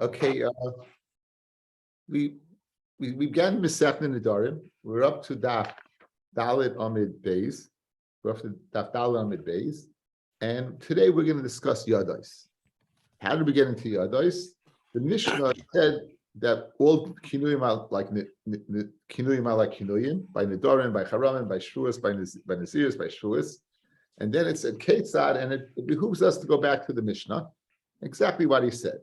Okay, we began Masechet Nedarim. We're up to Daf Dalet Amid Beis. We're up to Daf Dalet Amid Beis, and today we're going to discuss Yadais. How did we get into Yadais? The Mishnah said that all kinuyim are like kinuyim by Nedarim, by Haramim, by Shuas, by Naziris, by Shuas, and then it said Ketzad, and it behooves us to go back to the Mishnah. Exactly what he said.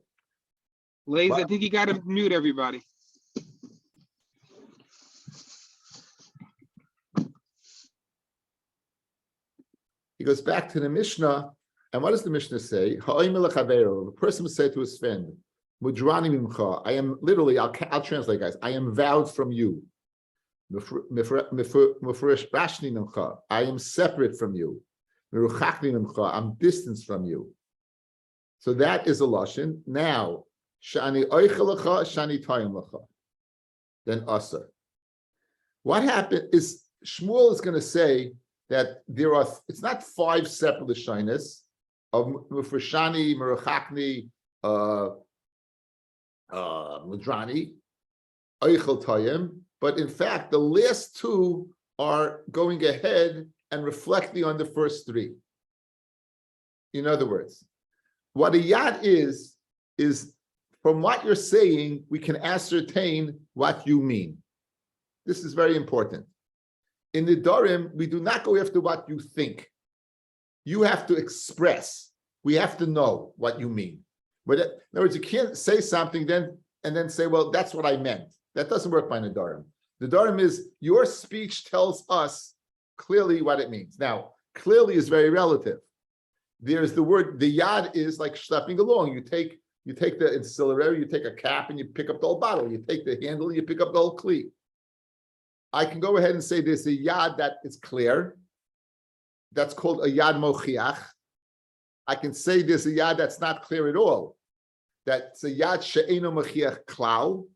Lays, I think you got to mute everybody. He goes back to the Mishnah, and what does the Mishnah say? A person will say to his friend, Mudrani mimcha, I am literally, I'll translate, guys, I am vowed from you. I am separate from you. I'm distanced from you. So that is a lashon. Now, shani oichelacha, shani tayim lacha. Then asar. What happened is Shmuel is going to say that there are. It's not 5 separate lashonos of mufreshani, merachakni, mudrani, oichel tayim, but in fact the last 2 are going ahead and reflecting on the first 3. In other words, what a yad is from what you're saying, we can ascertain what you mean. This is very important. In the Nedarim, we do not go after what you think. You have to express. We have to know what you mean. But in other words, you can't say something and then say, well, that's what I meant. That doesn't work by Nedarim. Nedarim is your speech tells us clearly what it means. Now, clearly is very relative. There's the word, the yad is like schlepping along. You take the ancillary, you take a cap and you pick up the whole bottle. You take the handle and you pick up the whole cleat. I can go ahead and say there's a yad that is clear. That's called a yad mochiach. I can say there's a yad that's not clear at all. That's a yad she'eno mochiach klal.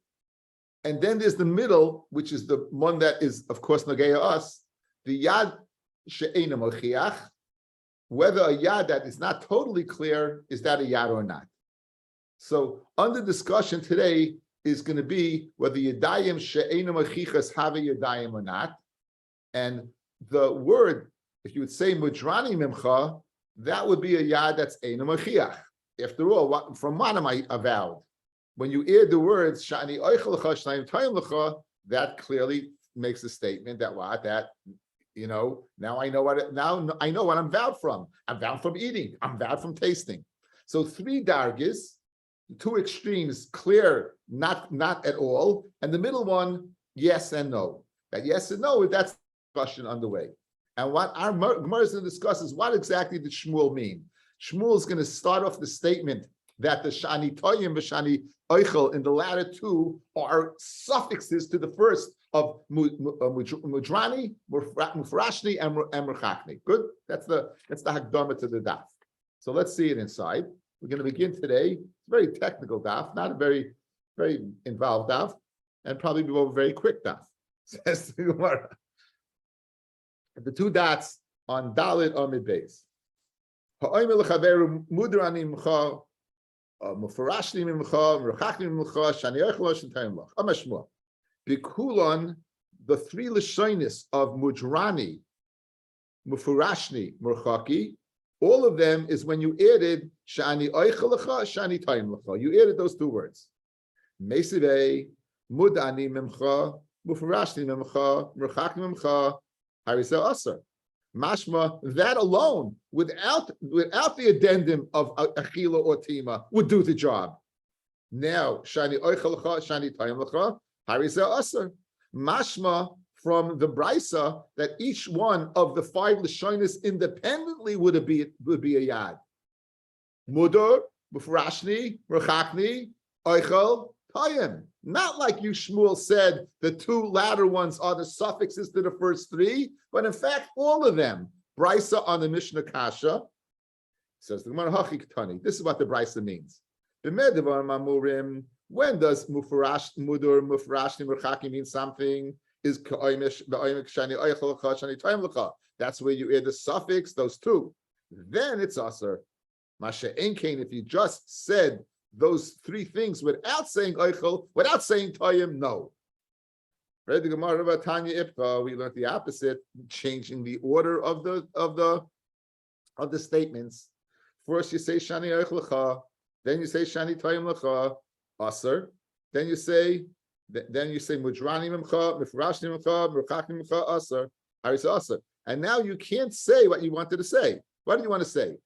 And then there's the middle, which is the one that is, of course, nageya us. The yad she'eno mochiach. Whether a yad that is not totally clear, is that a yad or not? So under discussion today is going to be whether yadayim she'enu machichas have a yadayim or not. And the word, if you would say mudrani mimcha, that would be a yad that's einu machiach. After all, from what am I avowed? When you add the words shani oichel lecha shnayim tayim lecha, that clearly makes a statement that what that. Now I know I know what I'm vowed from. I'm vowed from eating. I'm vowed from tasting. So 3 dargis, 2 extremes, clear, not at all, and the middle one, yes and no. That yes and no, that's discussion underway. And what our Gemara is going to discuss is what exactly did Shmuel mean? Shmuel is going to start off the statement that the shani toyim v'shani oichel in the latter 2 are suffixes to the first of mudrani, mufrashni, and merchakni. Good. That's the hakdama to the daf. So let's see it inside. We're going to begin today. It's a very technical daf, not a very, very involved daf, and probably be over very quick daf. Says the Gemara. The 2 dots on Dalet Amid Beis. Ha'omer lechaveru mudrani mcha, mufrashni mimcha, merchakni mimcha, shani oichel shentayim lach. Amashmuah. Bikulon, the 3 lashonos of mudrani, mufurashni, merchaki, all of them is when you added shani oichel lecha, shani tayim lecha. You added those 2 words. Mesivei, mudani mimcha, mufurashni mimcha, merchakni mimcha, harisel asar. Mashma, that alone, without the addendum of achila or tima, would do the job. Now, shani oichel lecha, shani tayim lecha, harisel asar. Mashma from the brisa that each one of the 5 lashonos independently would be a yad. Mudar, mufrashni, merchakni, oichel, tayim. Not like you, Shmuel, said the 2 latter ones are the suffixes to the first 3, but in fact, all of them. Brisa on the Mishnah Kasha says the Gemara Hachi Ketani. This is what the brisa means. When does mudur, mufrashni, merchakni mean something? Is that's where you add the suffix, those 2. Then it's aser. Masha Enkain, if you just said those three things without saying oichel, without saying toyim? No. Right? The Gemara about Tanya Ipka, we learned the opposite, changing the order of the statements. First you say shani oichlecha, then you say shani toyim lecha, aser. Then you say mudrani mimcha, mifrashni mimcha, merchakni mimcha, aser. Haris aser. And now you can't say what you wanted to say. What do you want to say?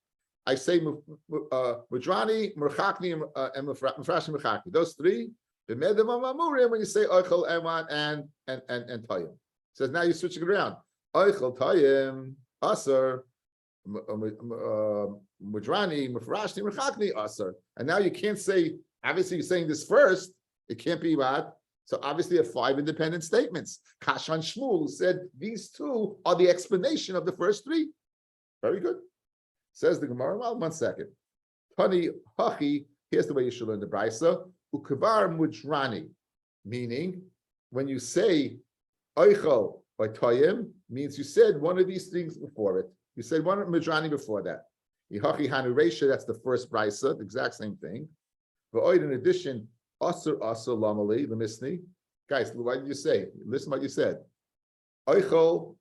I say mudrani, merchakni, and mifrashni merchakni. Those three. When you say oichel, eman, and toyim, says now you're switching around. Oichel, toyim, aser, mudrani, mifrashni, merchakni, aser. And now you can't say. Obviously, you're saying this first. It can't be what. So obviously, you have 5 independent statements. Kashan Shmuel said these 2 are the explanation of the first 3. Very good. Says the Gemara. Well, 1 second. Tani hachi. Here's the way you should learn the brisa. Ukavar mudrani, meaning when you say oichel by toyim, means you said one of these things before it. You said one mudrani before that. Yihachi hanu reisha, that's the first brisa, the exact same thing. But in addition, aser lamali lemisni. Guys, what did you say? Listen what you said. Oichel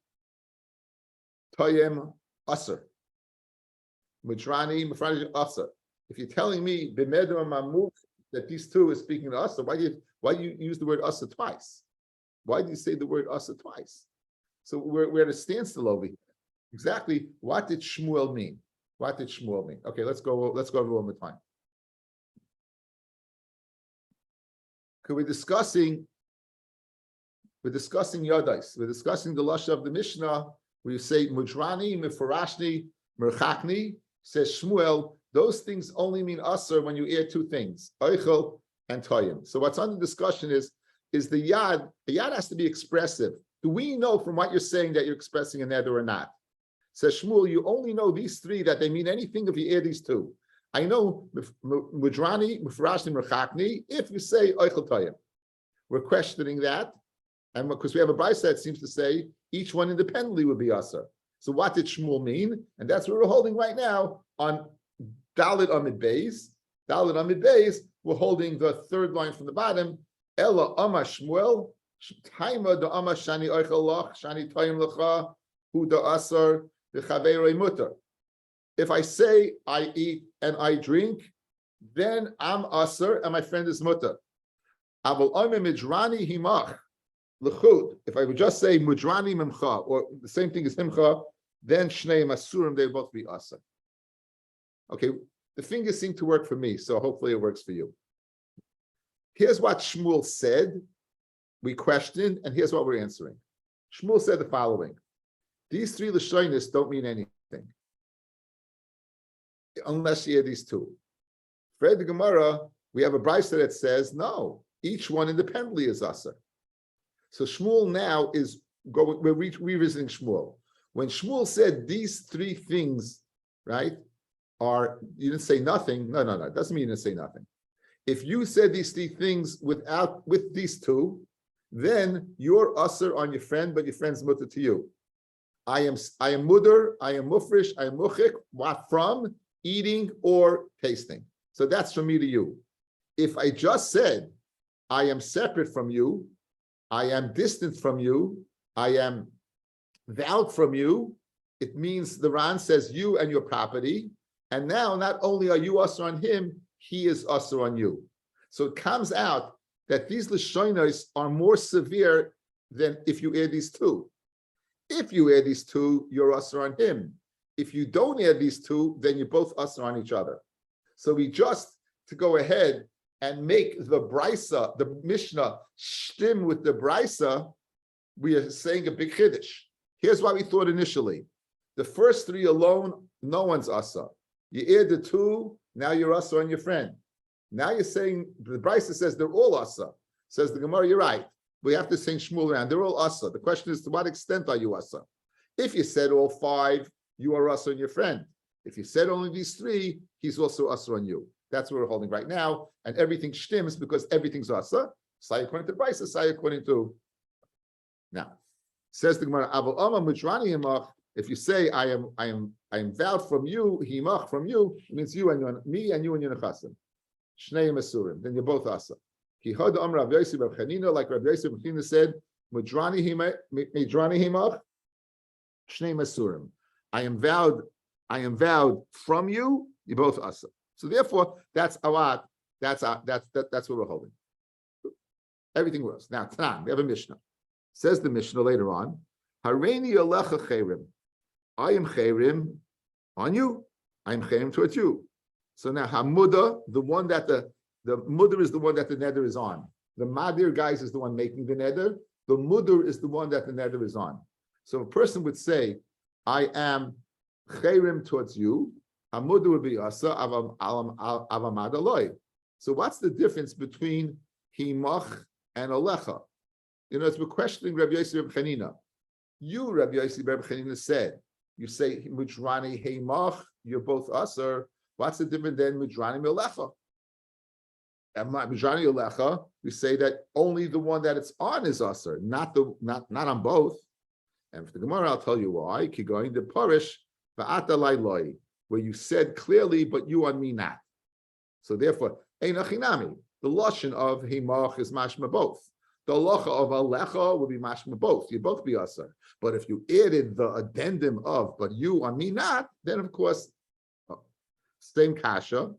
toyim aser. Mudrani mafrani aser. If you're telling me b'medar mamuk that these 2 is speaking to us, so why do you use the word asa twice? Why do you say the word asa twice? So we're at a standstill over here. Exactly, what did Shmuel mean? What did Shmuel mean? Okay, let's go over one more time. We're discussing Yadais. We're discussing the Lasha of the Mishnah, where you say Mudrani, Mefarashni, Merchakni, says Shmuel, those things only mean Asr when you add 2 things, Oichel and Toyim. So what's under discussion is the Yad has to be expressive. Do we know from what you're saying that you're expressing a neder or not? Says Shmuel, you only know these 3, that they mean anything if you add these 2. I know Mudrani, Mefarashni, Merchakni, if you say Oichel Toyim. We're questioning that, and because we have a brisa that seems to say each one independently would be Asr. So what did Shmuel mean? And that's what we're holding right now on Dalit Amid Beis. Dalit Amid Beis, we're holding the 3rd line from the bottom. Ella Ama Shmuel, Taima da Ama Shani Oichel Lach, Shani Toyim Lecha, Hu da Asar, the Chaverei Mutter. If I say I eat and I drink, then I'm Asar and my friend is Mutter. Aval Oime Midrani Himach, Lechud. If I would just say Mudrani Memcha, or the same thing as Himcha, then Shnei Masurim, they would both be Asar. Okay, the fingers seem to work for me, so hopefully it works for you. Here's what Shmuel said. We questioned, and here's what we're answering. Shmuel said the following. These 3 Lashonis don't mean anything unless you add these 2. For the Gemara, we have a brisa that says, no, each one independently is Asar. So Shmuel now is going, we're revisiting Shmuel. When Shmuel said these 3 things, right, you didn't say nothing. No, it doesn't mean you didn't say nothing. If you said these 3 things with these 2, then you're Asr on your friend, but your friend's mutter to you. I am mudar, I am mufrish, I am muchik, what from? Eating or tasting. So that's from me to you. If I just said, I am separate from you, I am distant from you, I am vowed from you, it means the Ran says you and your property. And now not only are you Asr on him, he is Asr on you. So it comes out that these Lashonos are more severe than if you add these 2. If you add these 2, you're Asr on him. If you don't add these 2, then you're both Asr on each other. So we just, to go ahead and make the brisa, the Mishnah, shtim with the brisa, we are saying a big chiddush. Here's what we thought initially. The first 3 alone, no one's Asr. You add the 2, now you're Asr on your friend. Now you're saying, the brisa says they're all Asr. Says the Gemara, you're right. We have to sing Shmuel around. They're all Asr. The question is, to what extent are you Asr? If you said all 5, you are Asr on your friend. If you said only these 3, he's also Asr on you. That's what we're holding right now. And everything shtims because everything's Asr. Say according to brisa, say according to. Now, says the Gemara, Aval Ama Mudrani Himach. If you say I am vowed from you, Himach from you, it means you and me and you and your nechasim. Shneim Asurim. Then you're both asa. Ki Hod Amr Rav Yosef Rav Chanina, like Rav Yosef Rav Chanina said, Mudrani himach, Shneim Asurim. I am vowed from you. You're both asa. So therefore, that's awat. That's what we're holding. Everything works. Now, Tanan, we have a Mishnah. Says the Mishnah later on, Hareini alecha chayrim. I am chayrim on you. I am chayrim towards you. So now Hamuda, the one that the mudder is the one that the neder is on. The madir, guys, is the one making the neder. The mudder is the one that the neder is on. So a person would say, I am chayrim towards you. Hamuda would be asa avamad aloi. So what's the difference between himach and alecha? You know, it's we're questioning Rabbi Yosef Reb Chanina. You, Rabbi Yosef Reb Chanina said, you say mudrani himach, you're both asar. What's the difference then mudrani alecha? And mudrani alecha, we say that only the one that it's on is asar, not on both. And for the Gemara, I'll tell you why. Keep going the parish va'ata where you said clearly, but you on me not. So therefore, ein achinami. The lashon of himach is mashma both. The halacha of alecha will be mashma both. You both be asar. But if you added the addendum of but you on me not, then of course, same kasha.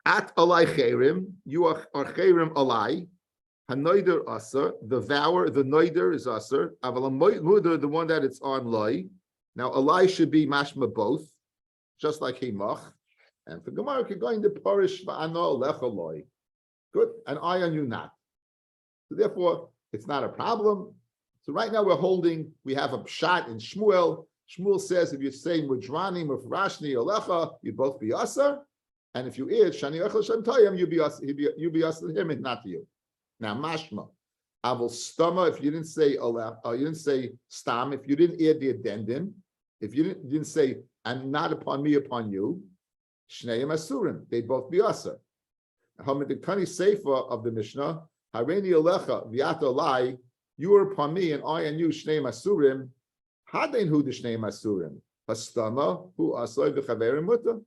At alai chayrim, you are chayrim alai. Hanoider asar, the vower, the noider is asar. Aval muder, the one that it's on loy. Now alai should be mashma both, just like himach. And for Gemara, you're going to parish va'ano lechaloi. Good, and I on you not. So therefore, it's not a problem. So right now we have a shot in Shmuel. Shmuel says if you say mudrani mufrashni alecha, you both be asar. And if you add shani echel shem tayim, you be asar to him and not to you. Now mashma, avol stama. If you didn't say alech, you didn't say stam. If you didn't add the addendum, if you didn't say and not upon me, upon you. Shneim Asurim, they both be Asar. Hamidikani Seifa of the Mishnah, Hareini Alecha, Viata Lai, you are upon me and I and you, Shneim Asurim, Hadein Hu the Shneim Asurim, Hastama, Hu Asar V'Chaverim Muta.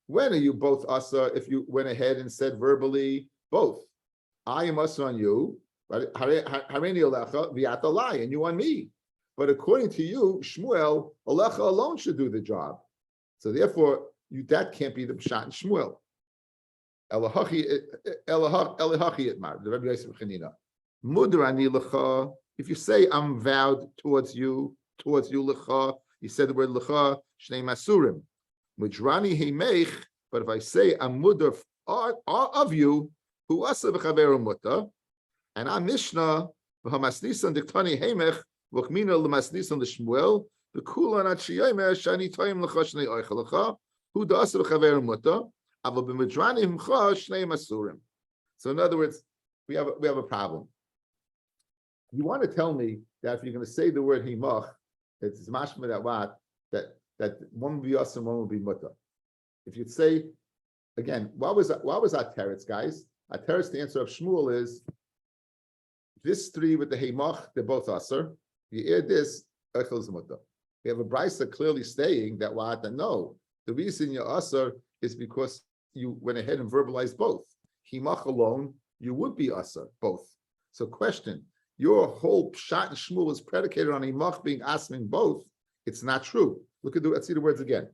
When are you both Asar if you went ahead and said verbally both? I am Asar on you, Hareini Alecha, Viata Lai, and you on me. But according to you, Shmuel, Alecha alone should do the job. So therefore, that can't be the Pshat in Shmuel. Elahachi itmar, the Rabbi Yosef Chanina. Mudrani lecha. If you say I'm vowed towards you lecha, you said the word lecha, shnei masurim. Mudrani heimech. But if I say I'm mudr of you, who asa v'chaveru muta, and I'm Mishnah v'hamasnisan diktani heimech v'chmina l'masnisan l'Shmuel v'kulan at shiyomer shani toyim lecha shnei oichel lecha. So in other words, we have a problem. You want to tell me that if you're going to say the word himach, it's mashma that one will be us and one will be muta. If you'd say again, what was our teretz, guys? Our teretz, the answer of Shmuel is this three with the himach, they're both aser. You add this, echel muta. We have a brisa clearly saying that no. The reason you're asar is because you went ahead and verbalized both. Himach alone, you would be asar, both. So question, your whole pshat and shmuel is predicated on himach being asking both. It's not true. Let's see the words again.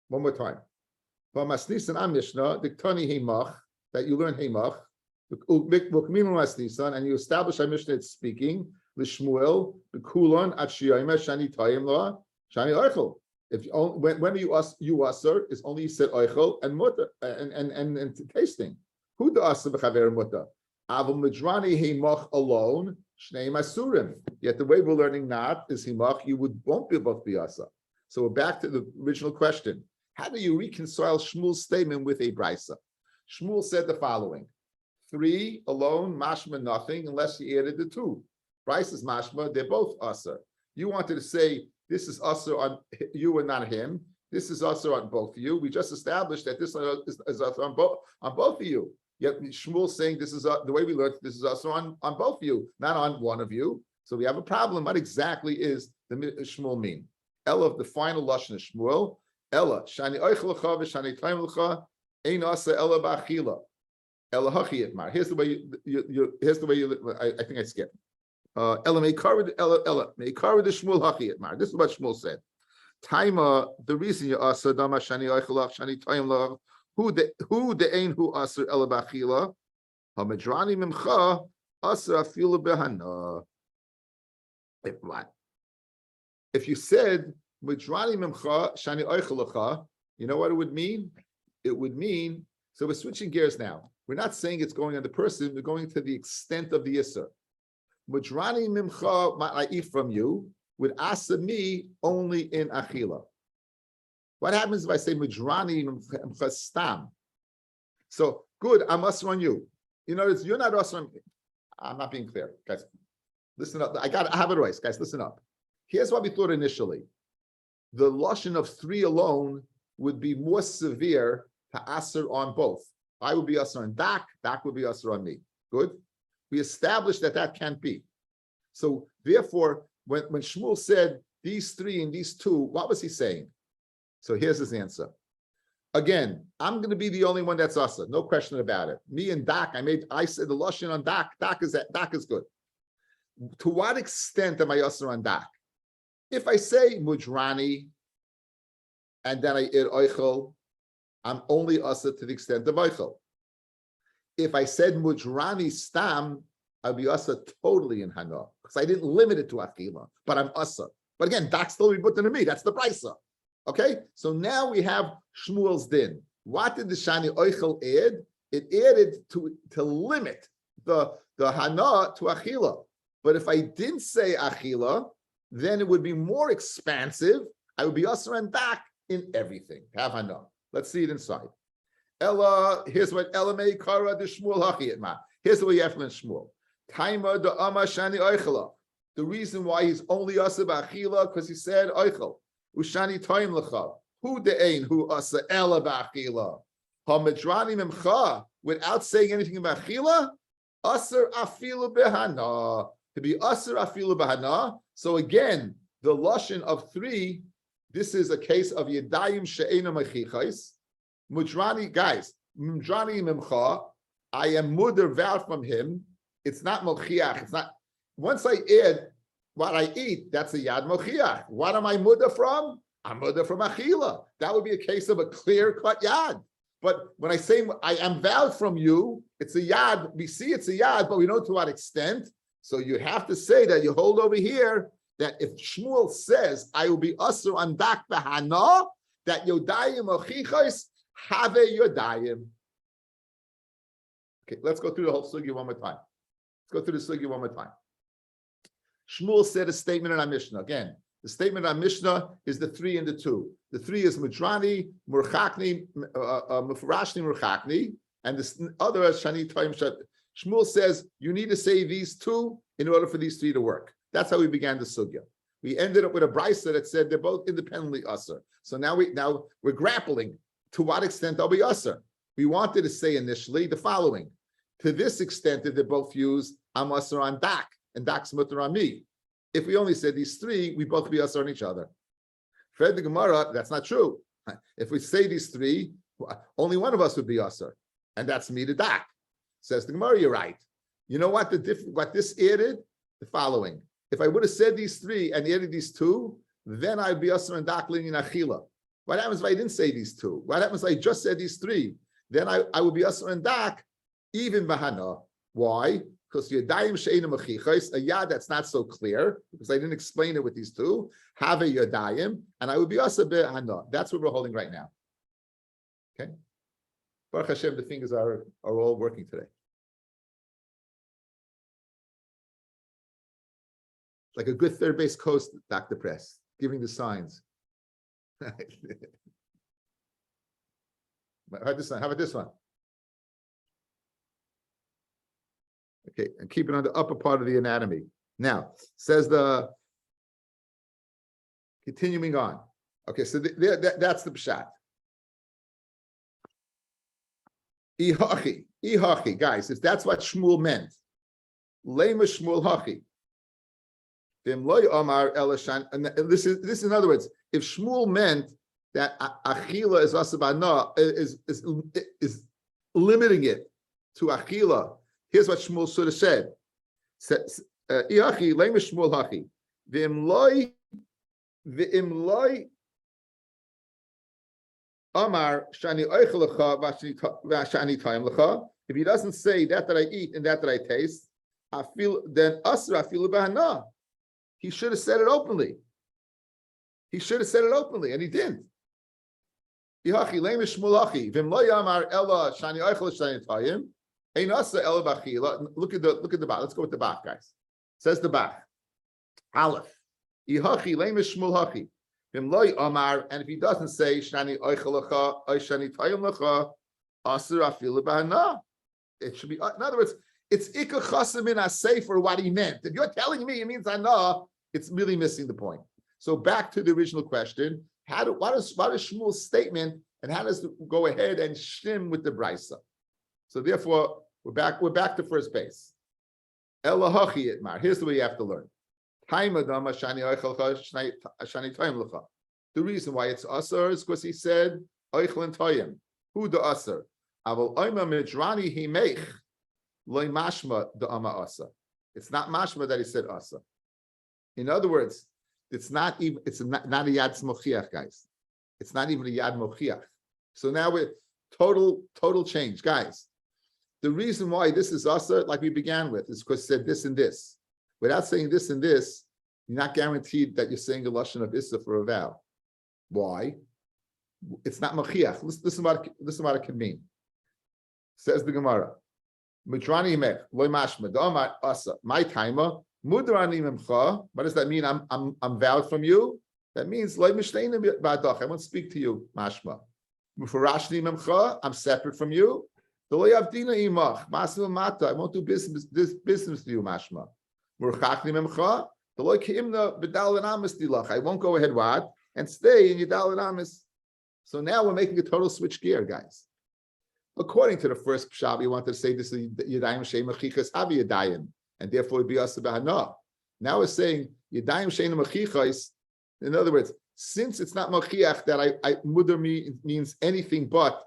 One more time. V'masnisan Mishnah, diktani himach, that you learn himach, and you establish a Mishnah it's speaking, l'shmuel, b'kulon, at shiyayim, shani tayim la, shani oichel. If you only, when you asr is only you said oichel and mutter and tasting. Who the asr b'chaver mutter? Avol midrani himach alone shnei masurim. Yet the way we're learning not is himach. You won't be both be asr. So we're back to the original question: how do you reconcile Shmuel's statement with a brisa? Shmuel said the following: 3 alone, mashma nothing unless you added the 2. Brisa's mashma, they're both asr. You wanted to say. This is usher on you and not him. This is usher on both of you. We just established that this is usher on both of you. Yet Shmuel saying this is the way we learned. This is usher on both of you, not on one of you. So we have a problem. What exactly is the Shmuel mean? Ella, the final lashon of Shmuel. Ella shani oichel lecha v'shani taim lecha ein asa ella ba'achila. Ella hachi itmar. Here's the way here's the way you. I think I skipped. Ella meikar the Shmuel hachi itmar. This is what Shmuel said. Taima, the reason you asa dama shani oichel lach shani taim lach. Who the ein who asa ella ba'achila. Hamadrani mimcha asa afilu behana. If you said Midrani Memcha Shani Oichelacha, you know what it would mean? It would mean, so we're switching gears now. We're not saying it's going on the person, we're going to the extent of the Yisr. Midrani Memcha, I eat from you, would asa me only in Achila. What happens if I say Midrani Memcha Stam? So good, I'm asr on you. You know, you're not asr on me. I'm not being clear, guys. Listen up. I have it right, guys. Listen up. Here's what we thought initially. The lashon of 3 alone would be more severe to asr on both. I would be asr on Dak would be asr on me. Good? We established that can't be. So therefore, when Shmuel said these 3 and these 2, what was he saying? So here's his answer. Again, I'm going to be the only one that's asr, no question about it. Me and Dak, I said the lashon on Dak is good. To what extent am I asr on Dak? If I say Mudrani and then I eat Oichel, I'm only asr to the extent of Oichel. If I said Mudrani Stam, I'll be asr totally in Hana because I didn't limit it to Achila, but I'm asr. But again, Dak still be put into me. That's the brisa. Okay, so now we have Shmuel's din. What did the Shani Oichel add? It added to limit the Hana to Achila. But if I didn't say Achila, then it would be more expansive. I would be asr and Dak in everything. Have Hana. Let's see it inside. Ella, here's what Ella may kara the Shmuel hachi itma. Here's the way you have to learn Shmuel. Taima the Ama Shani Oichela. The reason why he's only asr ba'achila because he said Oichel. Ushani Taim lecha. Who the ain who asr Ella ba'achila. Hamidrani memcha without saying anything about Achila. Asr afilu behana. To be asr afilu bahana. So again, the lashon of 3, this is a case of yedayim she'ena mechichais. Mudrani, guys, mudrani memcha. I am mudar vowed from him. It's not mochiach. It's not. Once I add what I eat, that's a yad mochiach. What am I mudar from? I'm mudar from achila. That would be a case of a clear-cut yad. But when I say I am vowed from you, it's a yad. We see it's a yad, but we don't know to what extent. So you have to say that you hold over here that if Shmuel says, I will be asr on Dak Bahana, that Yodayim Ochichos have Yodayim. Okay, let's go through the whole sugya one more time. Let's go through the sugya one more time. Shmuel said a statement in our Mishnah. Again, the statement in our Mishnah is the 3 and the 2. The 3 is Mudrani, Murchakni, Mufrashni, Murchakni, and the other is Shani Taim Shat. Shmuel says you need to say these 2 in order for these 3 to work. That's how we began the sugya. We ended up with a brisa that said they're both independently asr. So now we're grappling to what extent are we asr. We wanted to say initially the following: to this extent that they're both used, I'm asr on Dak and Dak's mutter on me. If we only said these 3, we both be asr on each other. Fred the Gemara, that's not true. If we say these 3, only one of us would be asr, and that's me to Dak. Says the Gemara, you're right. You know what what this added? The following. If I would have said these 3 and added these 2, then I'd be asr and Dak in achila. What happens if I didn't say these 2? What happens if I just said these 3? Then I would be asr and Dak even bahana. Why? Because yadayim she'ena mechichos, a yad that's not so clear, because I didn't explain it with these 2, have a yadayim, and I would be asr bahana. That's what we're holding right now. Okay? Baruch Hashem, the fingers are all working today. Like a good third base coach, Dr. Press, giving the signs. How about this one? How about this one? Okay, and keep it on the upper part of the anatomy. Now, says the, continuing on. Okay, so that's the pshat. Ihachi, guys, if that's what Shmuel meant, Lema Shmuel Hachi. And this is in other words, if Shmuel meant that achila is asabana is limiting it to achila, here's what Shmuel should have said. Iachi lemish Shmuel hachi v'imloi Amar shani oichel lecha v'shani taim lecha. If he doesn't say that I eat and that I taste, I feel then asr I feel bahana. He should have said it openly. He should have said it openly, and he didn't. Look at the back. Let's go with the back, guys. Says the back. Aleph. And if he doesn't say shani oichelacha or shani tayim lecha, asur afilu bahana. It should be. In other words, it's ikka chasim in asay for what he meant. If you're telling me it means ana, it's really missing the point. So back to the original question: what is Shmuel's statement, and how does it go ahead and shim with the brisa? So therefore, we're back to first base. Elahachi itmar. Here's the way you have to learn. The reason why it's asar is because he said oichel and toyim. Who the asar? Aval oima midrani himech loy mashma the ama asar. It's not mashma that he said asar. In other words, it's not a yad mochiach, guys. It's not even a yad mochiach. So now we're total change, guys. The reason why this is asar, like we began with, is because it said this and this. Without saying this and this, you're not guaranteed that you're saying a lashon of issa for a vow. Why? It's not machiach. Listen what it can mean. Says the Gemara. Midrani mech loy mashma da'amar asa my timer mudrani memcha. What does that mean? I'm vowed from you. That means loy mishteinim ba'adach. I won't speak to you. Mashma. Mufarashni memcha. I'm separate from you. The loy avdina imach. Masim mata. I won't do business with you. Mashma. Murchachni memcha. The loy keimna b'dal and amis dilach. I won't go ahead what and stay in yidal and amis. So now we're making a total switch gear, guys. According to the first pshat, we wanted to say this is Yadayim Shein Mechichas Havi Yadayim, and therefore it'd be Asa B'Hana. Now we're saying Yadayim Shein Mechichas. In other words, since it's not Mechiach that I mudar means anything but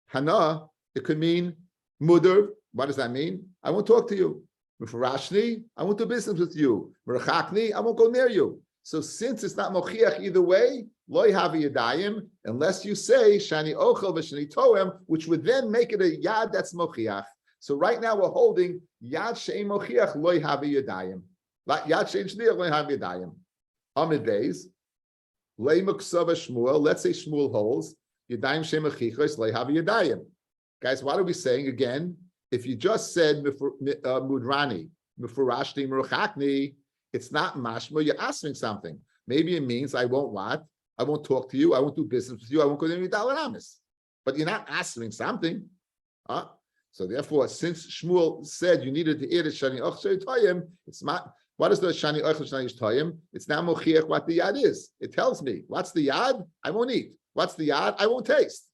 Hana, it could mean mudar. What does that mean? I won't talk to you. Mufrashni, I won't do business with you. Merachakni, I won't go near you. So since it's not Mechiach either way, Loi havi yadayim, unless you say shani ochel v'shani toem, which would then make it a yad that's mochiach. So right now we're holding yad shein mochiach loi havi yadayim. Like yad shein shniach loi havi yadayim. Amid beis lei muksava Shmuel. Let's say Shmuel holds yadayim shein mochichos loi havi yadayim. Guys, what are we saying again? If you just said mudrani mufurashni meruchakni, it's not mashma. You're asking something. Maybe it means I won't what. I won't talk to you. I won't do business with you. I won't go to any Dalaramis. But you're not asking something. So therefore, since Shmuel said you needed to eat it, Shani Ochshay Toyim, it's not. What is the Shani Ochshay Shani Toyim? It's not Mochiach what the yad is. It tells me what's the yad? I won't eat. What's the yad? I won't taste.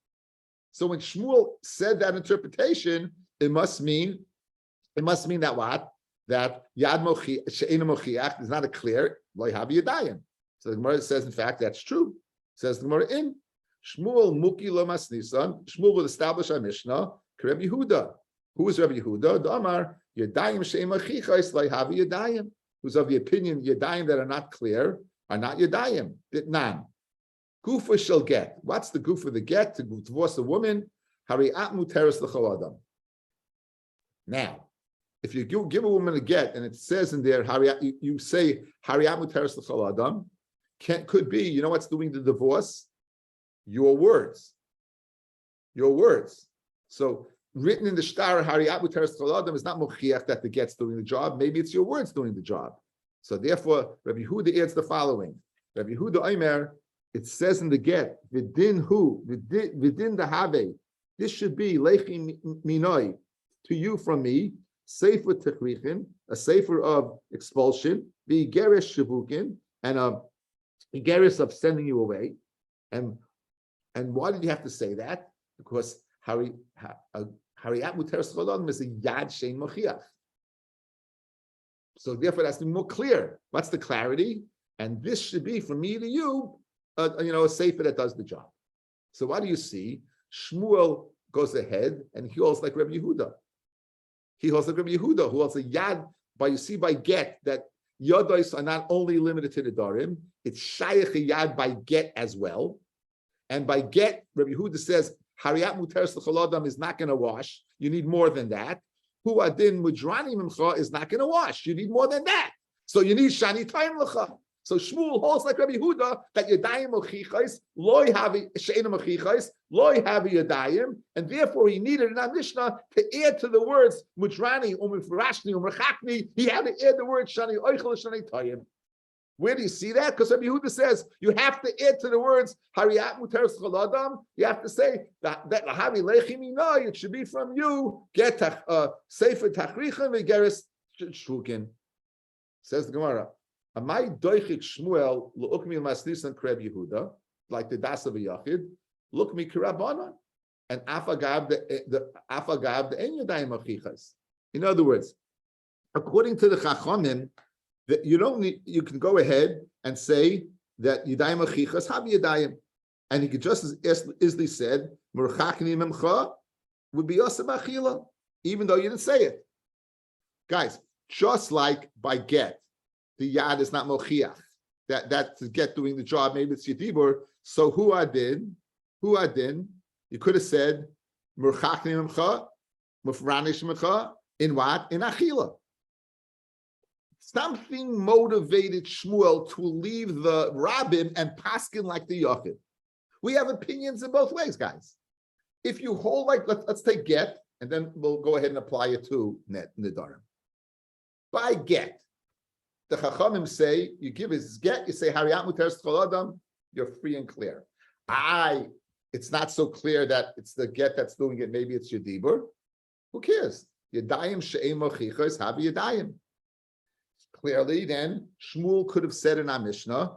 So when Shmuel said that interpretation, it must mean that what? That yad mochiach, she'ena mochiach is not a clear loy havi yadayim. So the Gemara says, in fact, that's true. Says the Gemara in Shmuel Muki lo masnisan. Shmuel will establish our Mishnah. Rabbi Yehuda. Who is Rabbi Yehuda? The Amar Yadayim she'ema chichais lo havi yadayim. Who's of the opinion Yadayim that are not clear are not Yadayim. Ditnan. Gufa shall get. What's the goof of the get to divorce a woman? Hariat muteres l'chol adam. Now, if you give a woman a get and it says in there you say Hariat muteres l'chol adam. Could be, you know what's doing the divorce? Your words. So written in the shtar Hariat muteres l'chol adam is not mochiach that the get's doing the job. Maybe it's your words doing the job. So therefore, Rabbi Yehuda adds the following. Rabbi Yehuda Omer, it says in the get, vidin the have. This should be lechi minoi, to you from me, sefer techrichin, a sefer of expulsion, the gerish shivukin, and a geris of sending you away. And why did you have to say that? Because Hariat muteres l'chol adam is a yad shein mochiach. So therefore, that's more clear. What's the clarity? And this should be from me to you, a sefer that does the job. So what do you see? Shmuel goes ahead and he holds like Rabbi Yehuda. He holds like Rabbi Yehuda, who holds a yad by get that yados are not only limited to the Nedarim, it's shayach a yad by get as well. And by get, Rabbi Yehuda says, Hariyat muteres l'chol adam is not going to wash. You need more than that. Hu adin mudrani mimcha is not going to wash. You need more than that. So you need shani tayim l'cha. So Shmuel holds like Rabbi Yehuda that yadayim mochichais loy havi she'ena mochichais loy havi yadayim, and therefore he needed in our Mishnah to add to the words mudrani umifrashni umrachakni. He had to add the word shani oichel shani tayim. Where do you see that? Because Rabbi Yehuda says you have to add to the words Hariyat muteres l'chol adam. You have to say that lahavi lechi minoi. It should be from you. Get sefer tachrichan v'geres shvukin. Says the Gemara. Amai doichik Shmuel lookmi masnisan kreb Yehuda, like the das of a yachid. Look me kirabanan, and afagav the en yadayim achichas. In other words, according to the Chachamim, that you don't need, you can go ahead and say that yadayim achichas have yadayim, and he could just as easily said merchakni memcha would be asam achila, even though you didn't say it. Guys, just like by get, the yad is not mochiach. That to get doing the job, maybe it's yedibur. So who adin, you could have said merchakni memcha, mufranish memcha, in what? In achila. Something motivated Shmuel to leave the rabbin and paskin like the yachid. We have opinions in both ways, guys. If you hold like, let's take get, and then we'll go ahead and apply it to Nedarim. By get, the Chachamim say, you give his get, you say, Hariyat muteres l'chol adam, you're free and clear. It's not so clear that it's the get that's doing it, maybe it's Yedibur. Who cares? Yadayim she'em mochichos have yadayim. Clearly, then, Shmuel could have said in our Mishnah,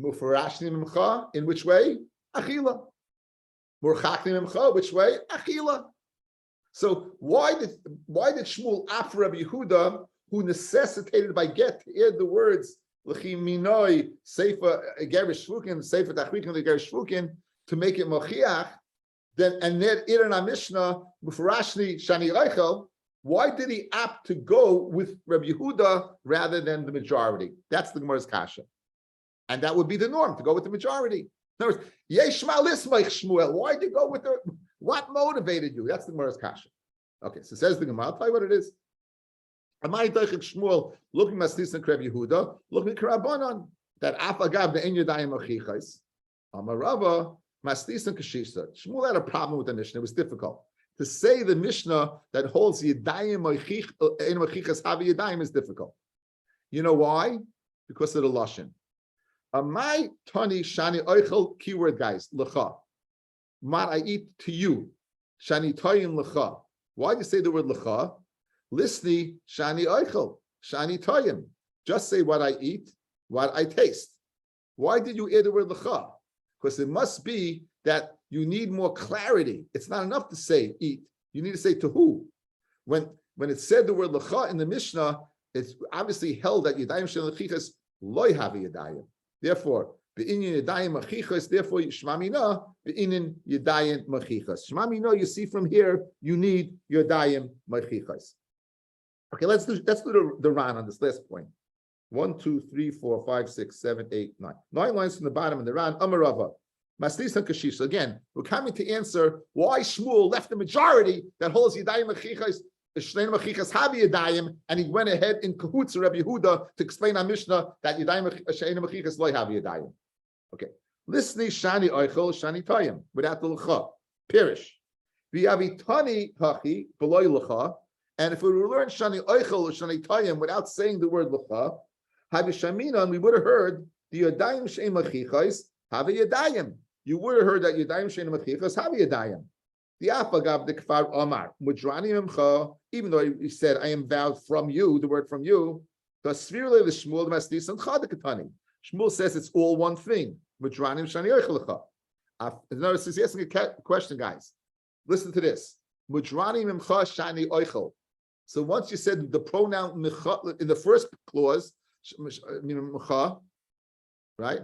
Mufarashni mimcha, in which way? Achila. Murchakni mimcha, which way? Achila. So why did Shmuel offer Rabbi Yehuda, who necessitated by get to add the words L'chim minoi Sefer Gerish Shvukin, Sefer Tachrikin Gerish Shvukin, to make it mochiach, then and then in our Mishnah Mufarashni Shani Reichel? Why did he opt to go with Rabbi Yehuda rather than the majority? That's the Gemara's kasha, and that would be the norm to go with the majority. In other words, Yeshma Lismaich Shmuel. Why did you go with the? What motivated you? That's the Gemara's kasha. Okay, so says the Gemara. I'll tell you what it is. Amai doichik Shmuel looking at Snisan Rabbi Yehuda, looking at Karabanan that afagav the enyadayim achichas. Amarava masnisan kashisa. Shmuel had a problem with the Mishnah. It was difficult. To say the Mishnah that holds Yadayim Mochichas Havi Yadayim is difficult. You know why? Because of the Lashon. Amai Tani Shani Oichel, keyword guys, Lecha. Mat I eat to you. Shani Toyin Lecha. Why do you say the word Lecha? Lisni Shani Oichel, Shani Toyim. Just say what I eat, what I taste. Why did you add the word Lecha? Because it must be that you need more clarity. It's not enough to say eat. You need to say to who. When it said the word lecha in the Mishnah, it's obviously held that yadayim shel achichas loy havi yadayim. Therefore, be'inyan yadayim achichas. Therefore, shmamina be'inyan yadayim machichas. Shmamina. You see from here, you need yadayim machichas. Okay, let's do the Ran on this last point. 1, 2, 3, 4, 5, 6, 7, 8, 9. 9 lines from the bottom of the Ran. Amarava. Maslisan Kashish. Again, we're coming to answer why Shmuel left the majority that holds Yadayim Achichas, Shneim Achichas Havi Yadayim, and he went ahead in cahoots with Rabbi Yehuda to explain our Mishnah that Yadayim Shneim Achichas Loi Havi Yadayim. Okay. Listni Shani Oichel Shani Tayim without the Lecha. Pirish. V'yavitani Hachi B'loi Lecha. And if we were to learn Shani Oichel or Shani Tayim without saying the word Lecha, Havishaminan, we would have heard the Yadayim Shneim Achichas Havi Yadayim. You would have heard that Yadayim Shein Machichas Havi Yadayim. The Afagav the Kfar Omar Mudrani Memcha. Even though he said, "I am vowed from you," the word from you. The Svirle the Shmuel Mastis and Chadakatani. Shmuel says it's all one thing. Mudranim Shani Oichelecha. Notice he's asking a question, guys. Listen to this. Mudrani Memcha Shani Oichel. So once you said the pronoun micha in the first clause, micha, right?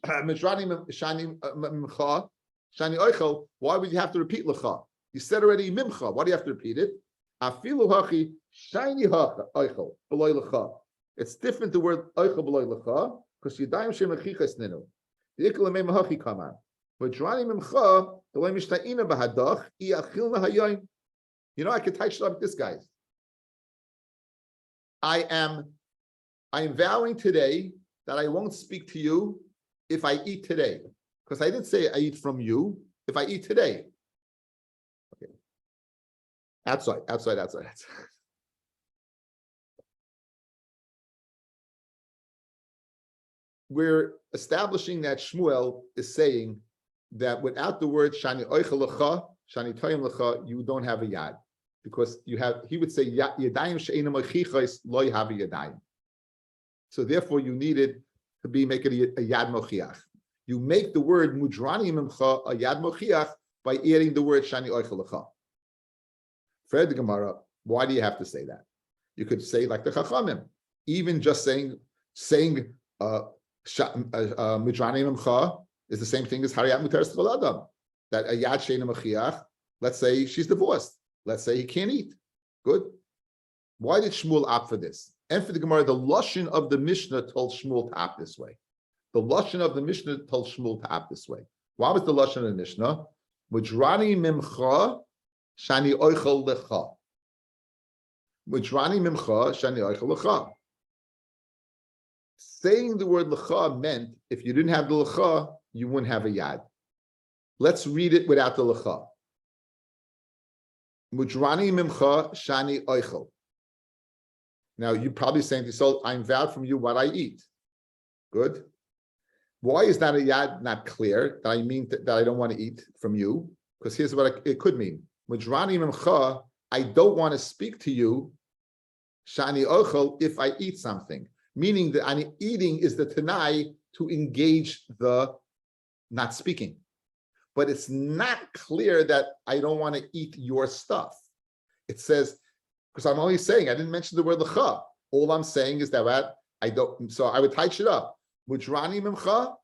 Midranim shani micha, shani oichel. Why would you have to repeat lecha? You said already mimcha. Why do you have to repeat it? Afilu hachi shani hacha oichel beloy lecha. It's different the word oichel beloy lecha because yadayim shem lechichas ninu. The ikla mei mahachi kaman. Midranim mimcha beloy mishta'ina bahadach iachil nahayoin. You know I could touch up this guys. I am vowing today that I won't speak to you if I eat today. Because I didn't say I eat from you, if I eat today. Okay. Outside. We're establishing that Shmuel is saying that without the word Shani Oichel Lecha, Shani Toyim Lecha, you don't have a yad. Because he would say Yadayim She'enam Ochichos Lo Yahav Yadayim. So therefore you needed to make it a yad mochiach. You make the word mudrani mimcha a yad mochiach by adding the word shani oichel lecha. Fred the Gemara, why do you have to say that? You could say like the Chachamim, even just saying mudrani mimcha is the same thing as hariyat muteres chol adam. That a yad she'ena mochiach. Let's say she's divorced. Let's say he can't eat. Good. Why did Shmuel opt for this? And for the Gemara, the Lashon of the Mishnah told Shmuel to opt this way. The Lashon of the Mishnah told Shmuel to opt this way. Why was the Lashon of the Mishnah? Mudrani mimcha shani oichel lecha. Mudrani mimcha shani oichel lecha. Saying the word lecha meant if you didn't have the lecha, you wouldn't have a yad. Let's read it without the lecha. Mudrani mimcha shani oichel. Now you're probably saying to yourself, I'm vowed from you what I eat. Good. Why is that a yad not clear? That I mean that I don't want to eat from you? Because here's what it could mean. Mudrani mimcha, I don't want to speak to you, shani oichel, if I eat something. Meaning that eating is the tanai to engage the not speaking. But it's not clear that I don't want to eat your stuff. It says, because I'm only saying, I didn't mention the word lecha. All I'm saying is that I don't, so I would tighten it up. Mudrani mimcha,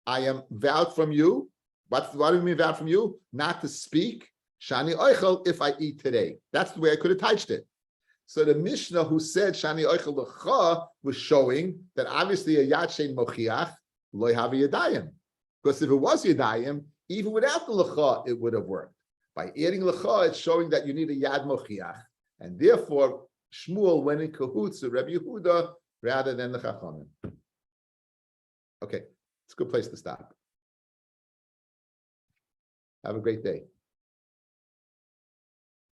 I am vowed from you. What do you mean vowed from you? Not to speak. Shani oichel, if I eat today. That's the way I could have touched it. So the Mishnah who said Shani oichel lecha was showing that obviously a yad shein mochiach lo yahav yadayim. Because if it was yadayim, even without the lecha, it would have worked. By adding lecha, it's showing that you need a yad mochiach. And therefore, Shmuel went in cahoots with Rabbi Yehuda rather than the Chachamim. Okay, it's a good place to stop. Have a great day.